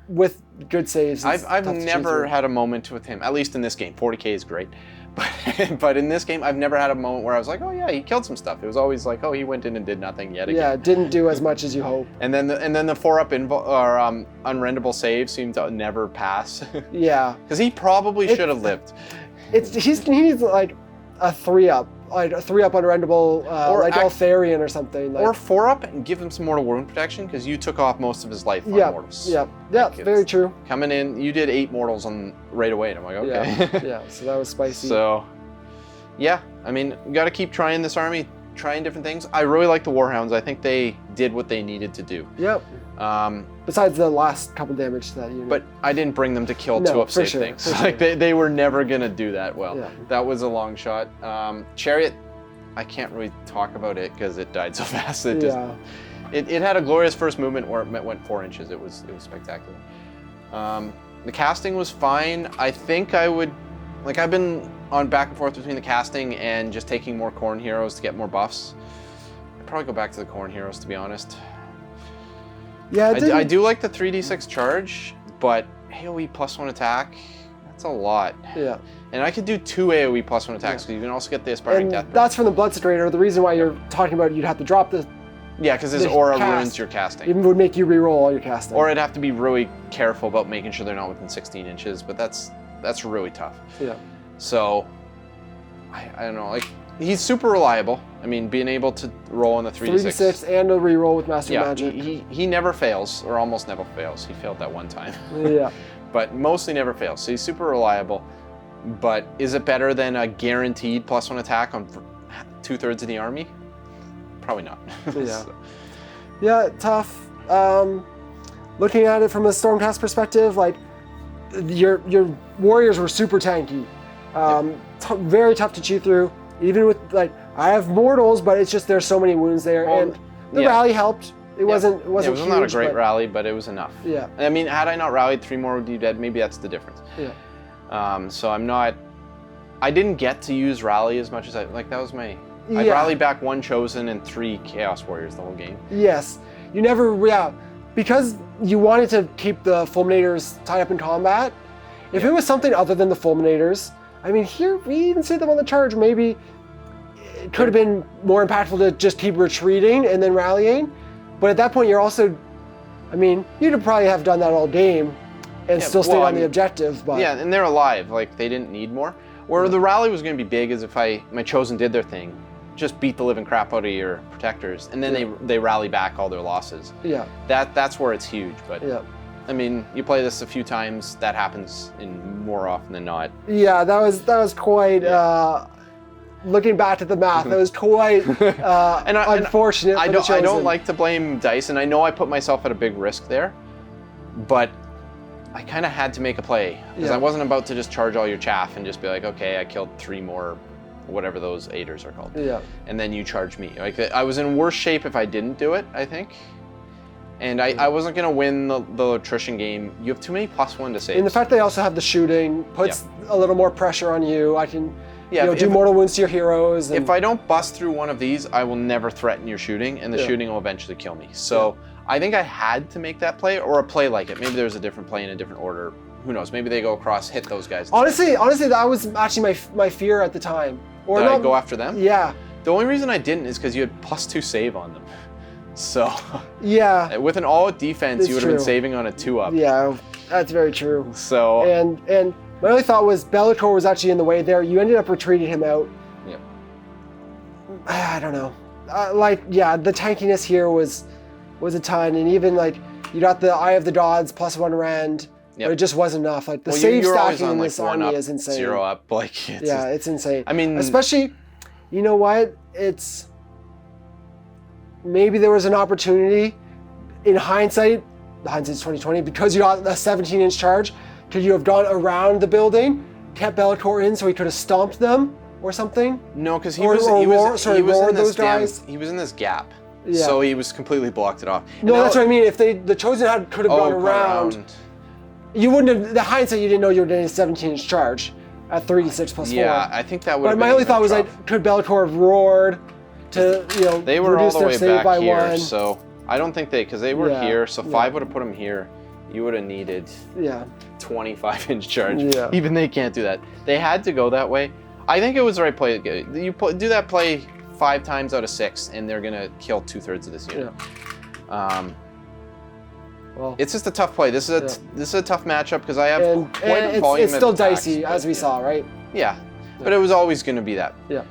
with good saves, I've never had a moment with him. At least in this game, 40k is great. But in this game, I've never had a moment where I was like, oh yeah, he killed some stuff. It was always like, oh, he went in and did nothing yet again. Yeah, didn't do as much as you hope. And then the 4-up unrendable save seemed to never pass. Yeah. Because he probably should have lived. He needs like a 3-up. Like a 3-up unrendable, like Altharian or something. Like. Or 4-up and give him some mortal wound protection because you took off most of his life on mortals. Yeah, very true. Coming in, you did 8 mortals right away, and I'm like, okay. Yeah, so that was spicy. So, yeah, I mean, we got to keep trying this army, trying different things. I really like the Warhounds. I think they did what they needed to do. Yep. Besides the last couple damage to that unit. But I didn't bring them to kill 2-up save things. Like they were never gonna do that well. Yeah. That was a long shot. Chariot, I can't really talk about it because it died so fast. It had a glorious first movement where it went 4 inches. It was spectacular. The casting was fine. I think I would, like I've been on back and forth between the casting and just taking more Khorne heroes to get more buffs. I'd probably go back to the Khorne heroes, to be honest. Yeah, I do like the 3d6 charge, but AoE +1 attack, that's a lot. Yeah. And I could do 2 AoE +1 attacks, because you can also get the Aspiring Death. That's from the Bloodset Raider. The reason why you're talking about you'd have to drop the... Yeah, because his aura ruins your casting. It would make you reroll all your casting. Or I'd have to be really careful about making sure they're not within 16 inches, but that's that's really tough. Yeah. So, I don't know, like, he's super reliable. I mean, being able to roll in the 3d6 and a reroll with Master yeah, Magic. He never fails, or almost never fails. He failed that one time. Yeah. But mostly never fails. So he's super reliable. But is it better than a guaranteed +1 attack on 2/3 of the army? Probably not. Yeah. So. Yeah, tough. Looking at it from a Stormcast perspective, like your warriors were super tanky. Very tough to chew through. Even with like, I have mortals, but it's just there's so many wounds there, and the rally helped. It wasn't it was huge, not a great rally, but it was enough. Yeah. I mean, had I not rallied, 3 more would be dead. Maybe that's the difference. Yeah. So I didn't get to use rally as much as I was my. I rallied back 1 chosen and 3 chaos warriors the whole game. Yes, you never because you wanted to keep the fulminators tied up in combat. If it was something other than the fulminators, I mean, here we even see them on the charge. Maybe it could have been more impactful to just keep retreating and then rallying. But at that point, you're also, I mean, you'd probably have done that all game and still stayed on the objective. But yeah, and they're alive. Like, they didn't need more. Where the rally was going to be big is if my chosen did their thing, just beat the living crap out of your protectors, and then they rally back all their losses. Yeah. That's where it's huge. But I mean, you play this a few times, that happens more often than not. Yeah, that was quite. Looking back at the math, that was quite unfortunate. I don't like to blame dice, and I know I put myself at a big risk there, but I kind of had to make a play because I wasn't about to just charge all your chaff and just be like, okay, I killed 3 more, whatever those aiders are called. Yeah. And then you charge me. Like, I was in worse shape if I didn't do it, I think. And I wasn't going to win the attrition game. You have too many +1 to save. And the fact they also have the shooting puts a little more pressure on you. I can do mortal wounds to your heroes. If I don't bust through one of these, I will never threaten your shooting, and the shooting will eventually kill me. So I think I had to make that play, or a play like it. Maybe there's a different play in a different order. Who knows? Maybe they go across, hit those guys. Honestly, that was actually my fear at the time. Or did I go after them? Yeah. The only reason I didn't is because you had +2 save on them. So yeah, with an all-out defense, you would have been saving on a 2-up. Yeah, that's very true. So and my only thought was Bellator was actually in the way there. You ended up retreating him out. Yeah. I don't know. The tankiness here was a ton, and even like you got the Eye of the Gods +1 rend, but it just wasn't enough. Like the save stacking in this army is insane. 0 up, like it's insane. I mean, especially, you know what? It's maybe there was an opportunity. In hindsight's 2020, because you got a 17-inch charge. Could you have gone around the building, kept Bellator in, so he could have stomped them or something? No, because he was in this gap. Yeah. So he was completely blocked it off. No, that's what I mean. If the Chosen could have gone around, you wouldn't have. The hindsight, you didn't know you were getting a 17-inch charge at 3d6 +4. Yeah, I think that would. But my only thought was could Bellator have roared to they were reduce all the their way save back by here, 1. so I don't think because they were here, so 5 would have put them here. You would have needed 25-inch charge. Yeah. Even they can't do that. They had to go that way. I think it was the right play. You do that play 5 times out of 6, and they're gonna kill 2/3 of this unit. Yeah. Well, it's just a tough play. This is a tough matchup because I have quite a volume. It's still dicey, as we saw, right? Yeah, but it was always going to be that. Yeah.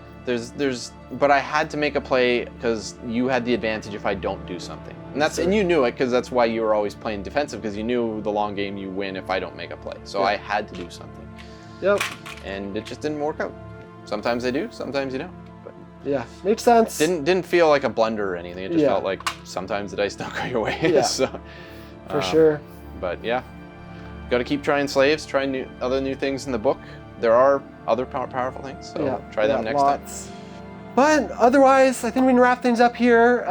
But I had to make a play because you had the advantage if I don't do something, and you knew it because that's why you were always playing defensive because you knew the long game you win if I don't make a play. So I had to do something. Yep. And it just didn't work out. Sometimes I do, sometimes you don't. But yeah, makes sense. Didn't feel like a blunder or anything. It just felt like sometimes the dice don't go your way. Yeah. So, for sure. But yeah, got to keep trying slaves, trying other new things in the book. There are other powerful things, so try them next time. But otherwise, I think we can wrap things up here.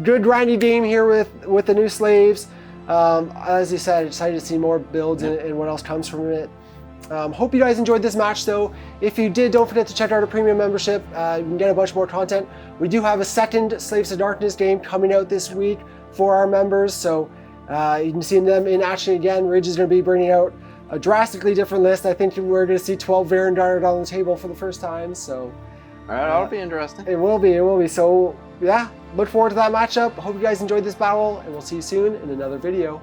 Good grindy game here with the new slaves. As you said, excited to see more builds and what else comes from it. Hope you guys enjoyed this match though. If you did, don't forget to check out our premium membership. You can get a bunch more content. We do have a second Slaves to Darkness game coming out this week for our members, so you can see them in action again. Ridge is going to be bringing out a drastically different list. I think we're going to see 12 Varendard on the table for the first time, so... Alright, that'll be interesting. It will be. So, yeah, look forward to that matchup. Hope you guys enjoyed this battle, and we'll see you soon in another video.